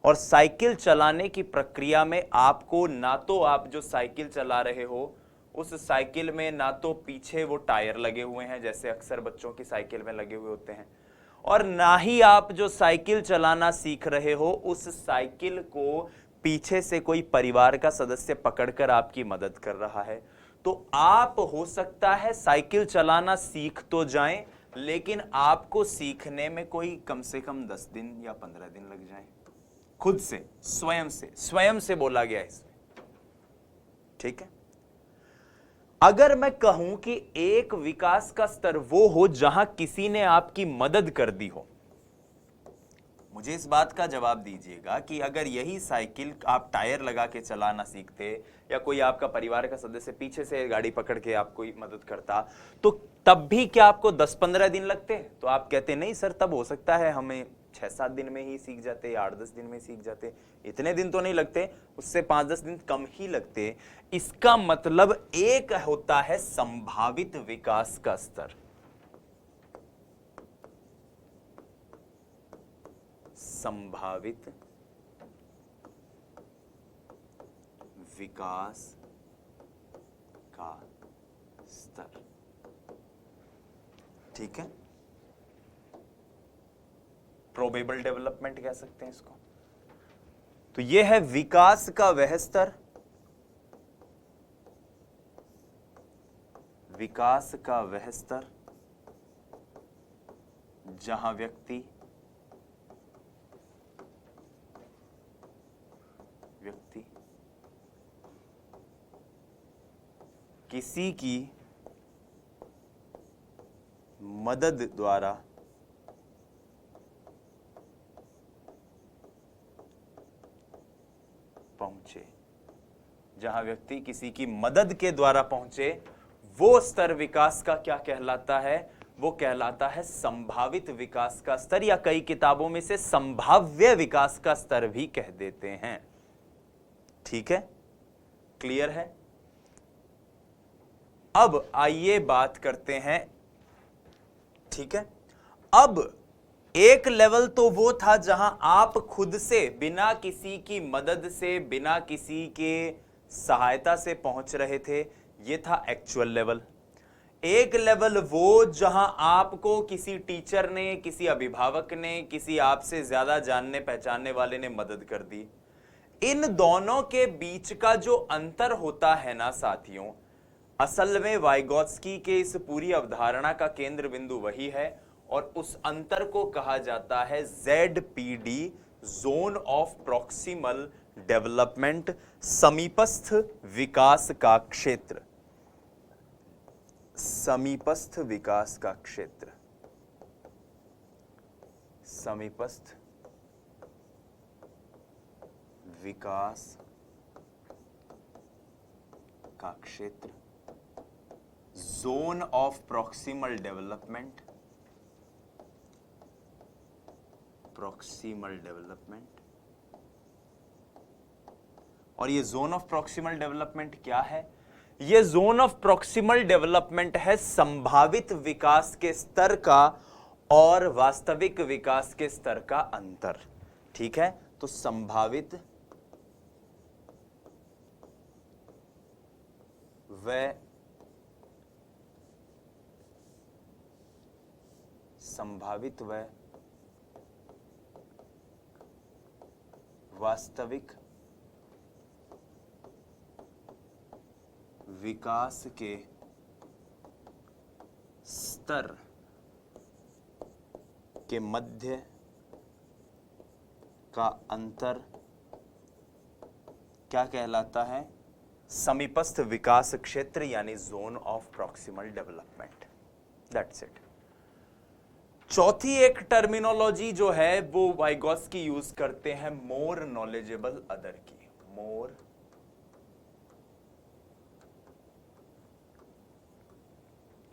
और साइकिल चलाने की प्रक्रिया में आपको ना तो आप जो साइकिल चला रहे हो उस साइकिल में ना तो पीछे वो टायर लगे हुए हैं जैसे अक्सर बच्चों की साइकिल में लगे हुए होते हैं, और ना ही आप जो साइकिल चलाना सीख रहे हो उस साइकिल को पीछे से कोई परिवार का सदस्य पकड़कर आपकी मदद कर रहा है। तो आप हो सकता है साइकिल चलाना सीख तो जाएं, लेकिन आपको सीखने में कोई कम से कम 10 दिन या 15 दिन लग जाएं। खुद से, स्वयं से बोला गया इसमें। ठीक है। अगर मैं कहूं कि एक विकास का स्तर वो हो जहां किसी ने आपकी मदद कर दी हो, मुझे इस बात का जवाब दीजिएगा कि अगर यही साइकिल आप टायर लगा के चलाना सीखते या कोई आपका परिवार का सदस्य पीछे से गाड़ी पकड़ के आपको मदद करता, तो तब भी क्या आपको 10-15 दिन लगते? तो आप कहते नहीं सर, तब हो सकता है हमें 6-7 दिन में ही सीख जाते या 8-10 दिन में सीख जाते, इतने दिन तो नहीं लगते, उससे 5-10 दिन कम ही लगते। इसका मतलब एक होता है संभावित विकास का स्तर, संभावित विकास का स्तर। ठीक है, प्रोबेबल डेवलपमेंट कह सकते हैं इसको। तो यह है विकास का वह स्तर, विकास का वह स्तर जहां व्यक्ति किसी की मदद द्वारा पहुंचे, जहां व्यक्ति किसी की मदद के द्वारा पहुंचे, वो स्तर विकास का क्या कहलाता है? वो कहलाता है संभावित विकास का स्तर, या कई किताबों में से संभाव्य विकास का स्तर भी कह देते हैं। ठीक है, क्लियर है? अब आइए बात करते हैं। ठीक है, अब एक लेवल तो वो था जहां आप खुद से बिना किसी की मदद से, बिना किसी के सहायता से पहुंच रहे थे, ये था एक्चुअल लेवल। एक लेवल वो जहां आपको किसी टीचर ने, किसी अभिभावक ने, किसी आपसे ज्यादा जानने पहचानने वाले ने मदद कर दी। इन दोनों के बीच का जो अंतर होता है ना साथियों, असल में वाइगॉत्स्की के इस पूरी अवधारणा का केंद्र बिंदु वही है, और उस अंतर को कहा जाता है ZPD, zone of proximal development, समीपस्थ विकास का क्षेत्र। समीपस्थ विकास का क्षेत्र, समीपस्थ विकास का क्षेत्र, zone of proximal development, proximal development. और ये जोन ऑफ प्रॉक्सिमल डेवलपमेंट क्या है? ये जोन ऑफ प्रॉक्सिमल डेवलपमेंट है संभावित विकास के स्तर का और वास्तविक विकास के स्तर का अंतर। ठीक है, तो संभावित व वास्तविक विकास के स्तर के मध्य का अंतर क्या कहलाता है? समीपस्थ विकास क्षेत्र यानी zone of proximal development. That's it. चौथी एक टर्मिनोलॉजी जो है वो वाइगॉस्की यूज करते हैं मोर नॉलेजेबल अदर की, मोर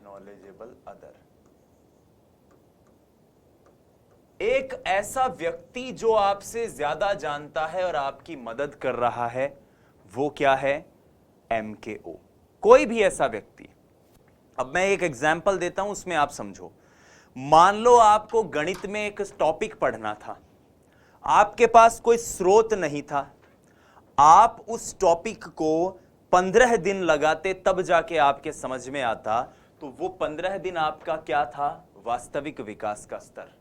नॉलेजेबल अदर। एक ऐसा व्यक्ति जो आपसे ज्यादा जानता है और आपकी मदद कर रहा है, वो क्या है? MKO। कोई भी ऐसा व्यक्ति। अब मैं एक एग्जाम्पल देता हूं, उसमें आप समझो। मान लो आपको गणित में एक टॉपिक पढ़ना था, आपके पास कोई स्रोत नहीं था, आप उस टॉपिक को 15 दिन लगाते तब जाके आपके समझ में आता, तो वो 15 दिन आपका क्या था? वास्तविक विकास का स्तर।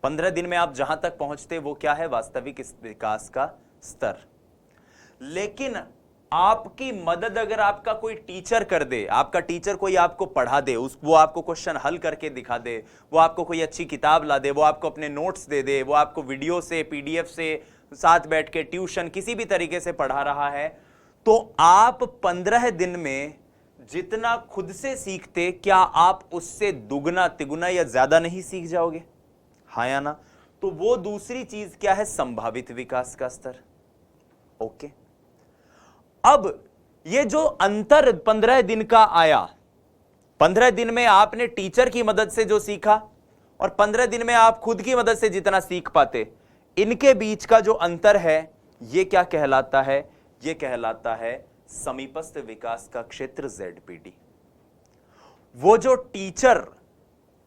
15 दिन में आप जहां तक पहुंचते वो क्या है? वास्तविक विकास का स्तर। लेकिन आपकी मदद अगर आपका कोई टीचर कर दे, आपका टीचर कोई आपको पढ़ा दे, वो आपको क्वेश्चन हल करके दिखा दे, वो आपको कोई अच्छी किताब ला दे, वो आपको अपने नोट्स दे दे, वो आपको वीडियो से, PDF से साथ बैठ के ट्यूशन किसी भी तरीके से पढ़ा रहा है, तो आप 15 दिन में जितना खुद से सीखते, क्या आप उससे दुगना तिगुना या ज्यादा नहीं सीख जाओगे? हाँ या ना? तो वो दूसरी चीज क्या है? संभावित विकास का स्तर। ओके। अब ये जो अंतर 15 दिन का आया, 15 दिन में आपने टीचर की मदद से जो सीखा और 15 दिन में आप खुद की मदद से जितना सीख पाते, इनके बीच का जो अंतर है, ये क्या कहलाता है? ये कहलाता है समीपस्थ विकास का क्षेत्र, ZPD। वो जो टीचर,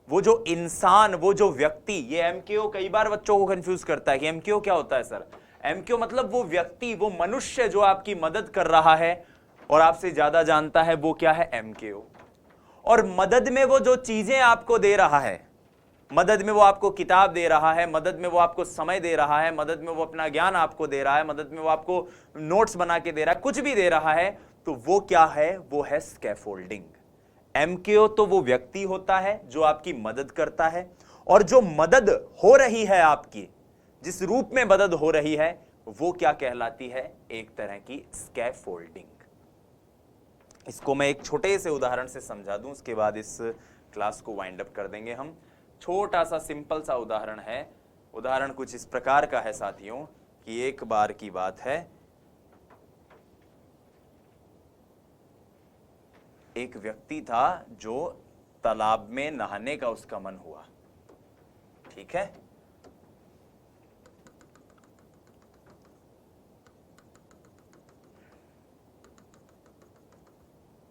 वो जो इंसान, वो जो व्यक्ति, ये MKO कई बार बच्चों को कंफ्यूज करता है कि MKO क्या होता है सर? MKO मतलब वो व्यक्ति, वो मनुष्य जो आपकी मदद कर रहा है और आपसे ज्यादा जानता है, वो क्या है? MKO। और मदद में वो जो चीजें आपको दे रहा है, मदद में वो आपको किताब दे रहा है, मदद में वो आपको समय दे रहा है, मदद में वो अपना ज्ञान आपको दे रहा है, मदद में वो आपको नोट्स बना के दे रहा है, कुछ भी दे रहा है, तो वो क्या है? वो है स्कैफोल्डिंग। MKO तो वो व्यक्ति होता है जो आपकी मदद करता है, और जो मदद हो रही है आपकी, जिस रूप में मदद हो रही है, वो क्या कहलाती है? एक तरह की स्कैफोल्डिंग। इसको मैं एक छोटे से उदाहरण से समझा दूं, उसके बाद इस क्लास को वाइंड अप कर देंगे हम। छोटा सा सिंपल सा उदाहरण है। उदाहरण कुछ इस प्रकार का है साथियों कि एक बार की बात है, एक व्यक्ति था जो तालाब में नहाने का उसका मन हुआ। ठीक है,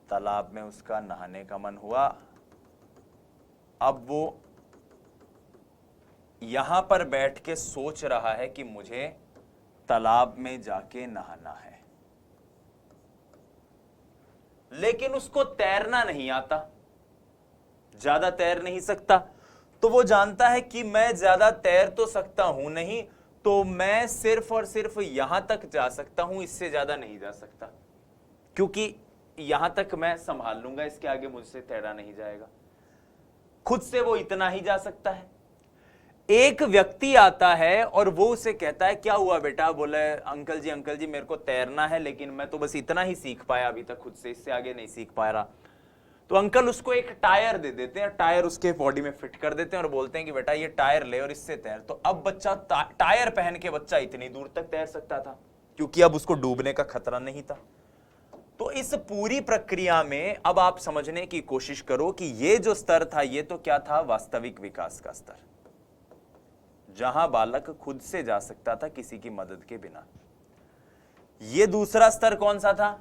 तालाब में उसका नहाने का मन हुआ। अब वो यहां पर बैठ के सोच रहा है कि मुझे तालाब में जाके नहाना है, लेकिन उसको तैरना नहीं आता, ज्यादा तैर नहीं सकता। तो वो जानता है कि मैं ज्यादा तैर तो सकता हूं नहीं, तो मैं सिर्फ और सिर्फ यहां तक जा सकता हूं, इससे ज्यादा नहीं जा सकता, क्योंकि यहां तक मैं संभाल लूंगा, इसके आगे मुझसे तैरा नहीं जाएगा। खुद से वो इतना ही जा सकता है। एक व्यक्ति आता है और वो उसे कहता है, क्या हुआ बेटा? बोले, अंकल जी मेरे को तैरना है, लेकिन मैं तो बस इतना ही सीख पाया अभी तक खुद से, इससे आगे नहीं सीख पा रहा। तो अंकल उसको एक टायर दे देते हैं, टायर उसके बॉडी में फिट कर देते हैं और बोलते हैं कि बेटा ये टायर ले और इससे तैर। तो अब बच्चा टायर पहन के बच्चा इतनी दूर तक तैर सकता था क्योंकि अब उसको डूबने का खतरा नहीं था। तो इस पूरी प्रक्रिया में अब आप समझने की कोशिश करो कि ये जो स्तर था ये तो क्या था, वास्तविक विकास का स्तर, जहां बालक खुद से जा सकता था किसी की मदद के बिना। ये दूसरा स्तर कौन सा था,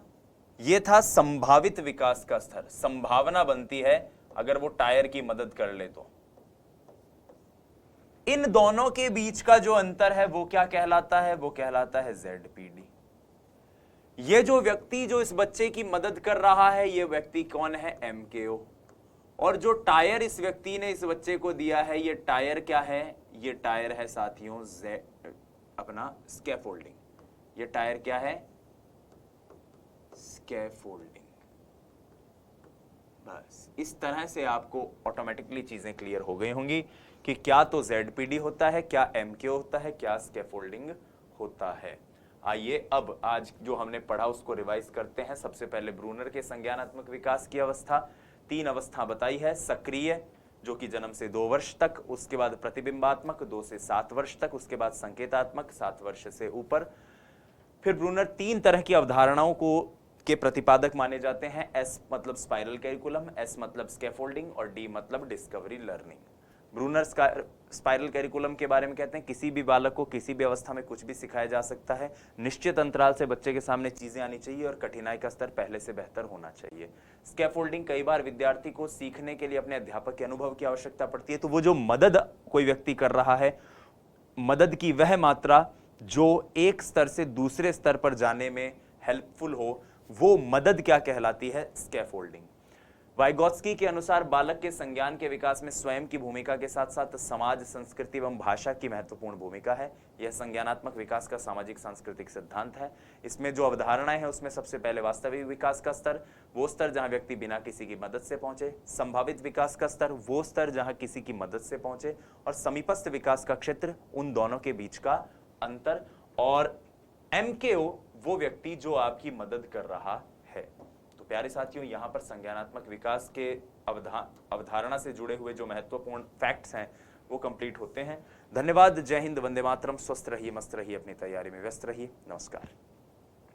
ये था संभावित विकास का स्तर। संभावना बनती है अगर वो टायर की मदद कर ले तो। इन दोनों के बीच का जो अंतर है वो क्या कहलाता है, वो कहलाता है ZPD। ये जो व्यक्ति जो इस बच्चे की मदद कर रहा है ये व्यक्ति कौन है, MKO। और जो टायर इस व्यक्ति ने इस बच्चे को दिया है ये टायर क्या है, ये टायर है साथियों अपना स्कैफोल्डिंग। ये टायर क्या है, स्कैफोल्डिंग। बस इस तरह से आपको ऑटोमेटिकली चीजें क्लियर हो गई होंगी कि क्या तो ZPD होता है, क्या MKO होता है, क्या स्कैफोल्डिंग होता है। आइए अब आज जो हमने पढ़ा उसको रिवाइज करते हैं। सबसे पहले ब्रूनर के संज्ञानात्मक विकास की अवस्था, 3 अवस्था बताई है। सक्रिय जो कि जन्म से 2 वर्ष तक, उसके बाद प्रतिबिंबात्मक 2 से 7 वर्ष तक, उसके बाद संकेतात्मक 7 वर्ष से ऊपर। फिर ब्रूनर 3 तरह की अवधारणाओं को के प्रतिपादक माने जाते हैं। S मतलब स्पाइरल कैरिकुलम, S मतलब स्कैफोल्डिंग और D मतलब discovery learning. Bruner spiral curriculum के बारे में कहते हैं किसी भी बालक को किसी भी अवस्था में कुछ भी सिखाया जा सकता है, निश्चित अंतराल से बच्चे के सामने चीजें आनी चाहिए और कठिनाई का स्तर पहले से बेहतर होना चाहिए। स्कैफोल्डिंग, कई बार विद्यार्थी को सीखने के लिए अपने अध्यापक के अनुभव की आवश्यकता पड़ती है, तो वो जो मदद कोई व्यक्ति कर रहा है, मदद की वह मात्रा जो एक स्तर से दूसरे स्तर पर जाने में हेल्पफुल हो, वो मदद क्या कहलाती है, स्कैफोल्डिंग। वाइगोत्स्की के अनुसार बालक के संज्ञान के विकास में स्वयं की भूमिका के साथ साथ समाज, संस्कृति एवं भाषा की महत्वपूर्ण भूमिका है। यह संज्ञानात्मक विकास का सामाजिक सांस्कृतिक सिद्धांत है। इसमें जो अवधारणाएं हैं उसमें सबसे पहले वास्तविक विकास का स्तर, वो स्तर जहां व्यक्ति बिना किसी की मदद से पहुंचे। संभावित विकास का स्तर, वो स्तर जहां किसी की मदद से पहुंचे। और समीपस्थ विकास का क्षेत्र, उन दोनों के बीच का अंतर। और MKO, वो व्यक्ति जो आपकी मदद कर रहा है। तो प्यारे साथियों, यहां पर संज्ञानात्मक विकास के अवधारणा से जुड़े हुए जो महत्वपूर्ण फैक्ट्स हैं वो कंप्लीट होते हैं। धन्यवाद। जय हिंद, वंदे मातरम। स्वस्थ रहिए, मस्त रहिए, अपनी तैयारी में व्यस्त रहिए। नमस्कार।